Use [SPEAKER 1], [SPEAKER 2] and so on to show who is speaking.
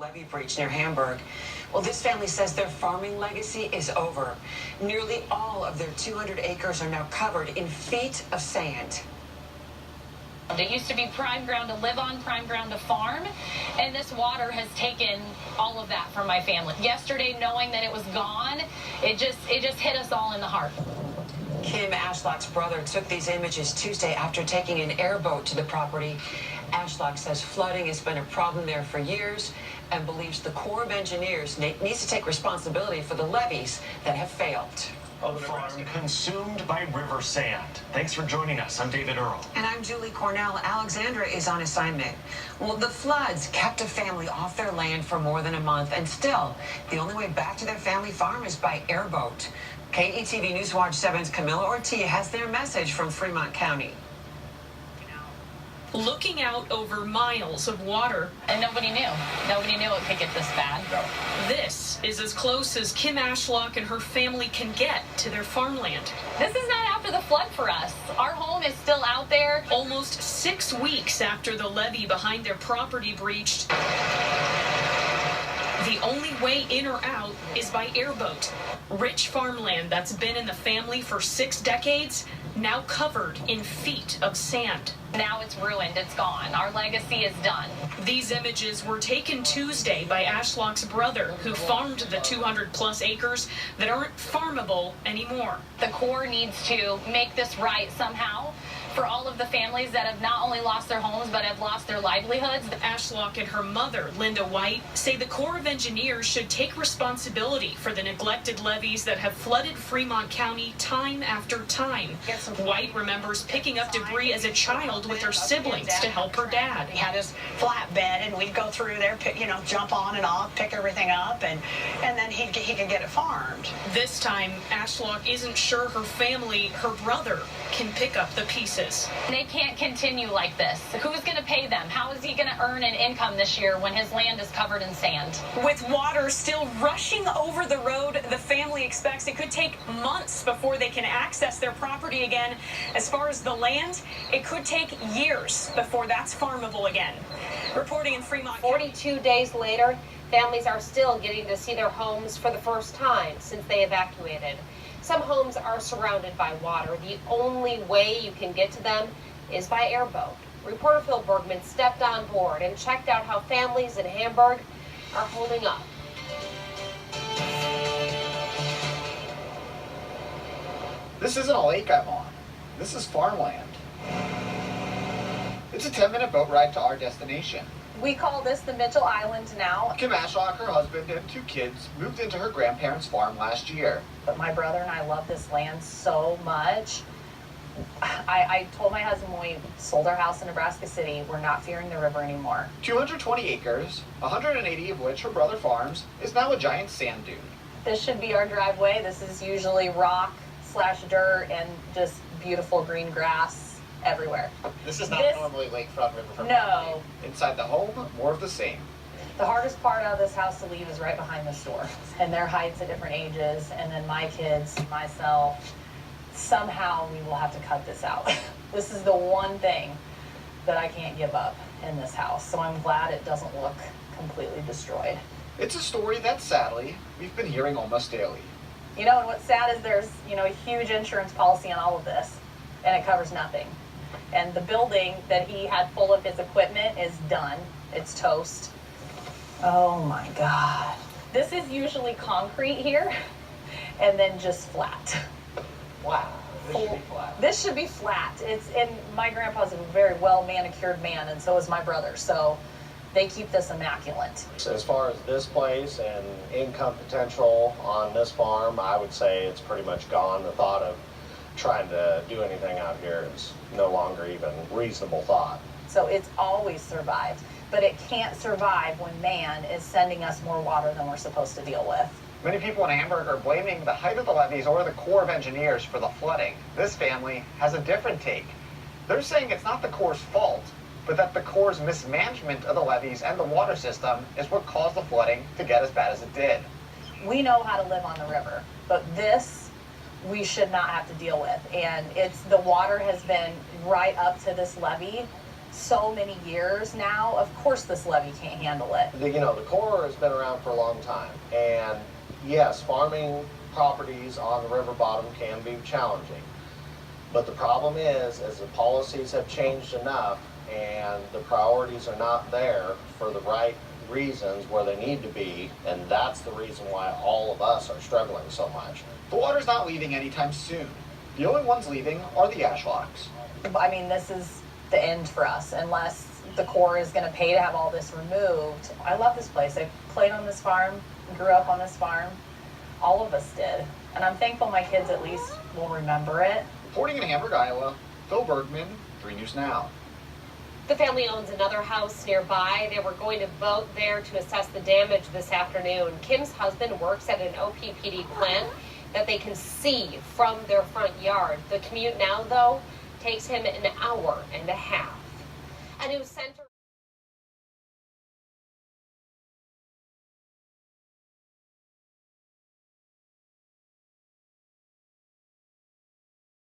[SPEAKER 1] levee breach near Hamburg. Well, this family says their farming legacy is over. Nearly all of their 200 acres are now covered in feet of sand.
[SPEAKER 2] It used to be prime ground to live on, prime ground to farm, and this water has taken all of that from my family. Yesterday, knowing that it was gone, it just hit us all in the heart.
[SPEAKER 1] Kim Ashlock's brother took these images Tuesday after taking an airboat to the property. Ashlock says flooding has been a problem there for years and believes the Corps of Engineers needs to take responsibility for the levees that have failed.
[SPEAKER 3] The farm consumed by river sand. Thanks for joining us. I'm David Earl.
[SPEAKER 1] And I'm Julie Cornell. Alexandra is on assignment. Well, the floods kept a family off their land for more than a month, and still, the only way back to their family farm is by airboat. KETV News Watch 7's Camila Ortiz has their message from Fremont County.
[SPEAKER 4] Looking out over miles of water.
[SPEAKER 2] And nobody knew. Nobody knew it could get this bad.
[SPEAKER 4] This is as close as Kim Ashlock and her family can get to their farmland.
[SPEAKER 2] This is not after the flood for us. Our home is still out there.
[SPEAKER 4] Almost 6 weeks after the levee behind their property breached, the only way in or out is by airboat. Rich farmland that's been in the family for 6 decades, now covered in feet of sand.
[SPEAKER 2] Now it's ruined, it's gone. Our legacy is done.
[SPEAKER 4] These images were taken Tuesday by Ashlock's brother, who farmed the 200+ acres that aren't farmable anymore.
[SPEAKER 2] The Corps needs to make this right somehow for all of the families that have not only lost their homes, but have lost their livelihoods.
[SPEAKER 4] Ashlock and her mother, Linda White, say the Corps of Engineers should take responsibility for the neglected levees that have flooded Fremont County time after time. White remembers picking up debris as a child with her siblings to help her dad.
[SPEAKER 5] He had his flatbed, and we'd go through there, jump on and off, pick everything up, and then he could get it farmed.
[SPEAKER 4] This time, Ashlock isn't sure her family, her brother, can pick up the pieces.
[SPEAKER 2] They can't continue like this. Who's going to pay them? How is he going to earn an income this year when his land is covered in sand?
[SPEAKER 4] With water still rushing over the road, the family expects it could take months before they can access their property again. As far as the land, it could take years before that's farmable again. Reporting in Fremont.
[SPEAKER 6] 42 days later, families are still getting to see their homes for the first time since they evacuated. Some homes are surrounded by water. The only way you can get to them is by airboat. Reporter Phil Bergman stepped on board and checked out how families in Hamburg are holding up.
[SPEAKER 7] This isn't a lake I'm on. This is farmland. It's a 10-minute boat ride to our destination.
[SPEAKER 8] We call this the Mitchell Island now.
[SPEAKER 7] Kim Ashlock, her husband, and 2 kids moved into her grandparents' farm last year.
[SPEAKER 8] But my brother and I love this land so much. I told my husband when we sold our house in Nebraska City, we're not fearing the river anymore.
[SPEAKER 7] 220 acres, 180 of which her brother farms, is now a giant sand dune.
[SPEAKER 8] This should be our driveway. This is usually rock/dirt and just beautiful green grass everywhere.
[SPEAKER 7] This is not normally lakefront riverfront.
[SPEAKER 8] No.
[SPEAKER 7] Inside the home, more of the same.
[SPEAKER 8] The hardest part of this house to leave is right behind the store. And their heights at different ages, and then my kids, myself, somehow we will have to cut this out. This is the one thing that I can't give up in this house. So I'm glad it doesn't look completely destroyed.
[SPEAKER 7] It's a story that, sadly, we've been hearing almost daily.
[SPEAKER 8] And what's sad is there's, a huge insurance policy on all of this, and it covers nothing. And the building that he had full of his equipment is done. It's toast. Oh my God. This is usually concrete here, and then just flat.
[SPEAKER 7] Wow. This should be flat.
[SPEAKER 8] This should be flat. And my grandpa's a very well manicured man, and so is my brother. So they keep this immaculate.
[SPEAKER 9] As far as this place and income potential on this farm, I would say it's pretty much gone. The thought of trying to do anything out here is no longer even reasonable thought.
[SPEAKER 8] So it's always survived, but it can't survive when man is sending us more water than we're supposed to deal with.
[SPEAKER 7] Many people in Hamburg are blaming the height of the levees or the Corps of Engineers for the flooding. This family has a different take. They're saying it's not the Corps' fault, but that the Corps' mismanagement of the levees and the water system is what caused the flooding to get as bad as it did.
[SPEAKER 8] We know how to live on the river, but this we should not have to deal with. And the water has been right up to this levee so many years now, of course this levee can't handle it.
[SPEAKER 9] The Corps has been around for a long time, and yes, farming properties on the river bottom can be challenging. But the problem is the policies have changed enough and the priorities are not there for the right reasons where they need to be, and that's the reason why all of us are struggling so much.
[SPEAKER 7] The water's not leaving anytime soon. The only ones leaving are the ash locks.
[SPEAKER 8] I mean, this is the end for us unless the Corps is going to pay to have all this removed. I love this place. I played on this farm, grew up on this farm. All of us did. And I'm thankful my kids at least will remember it.
[SPEAKER 7] Reporting in Hamburg, Iowa, Phil Bergman, 3 News Now.
[SPEAKER 6] The family owns another house nearby. They were going to vote there to assess the damage this afternoon. Kim's husband works at an OPPD plant that they can see from their front yard. The commute now, though, takes him an hour and a half. A new center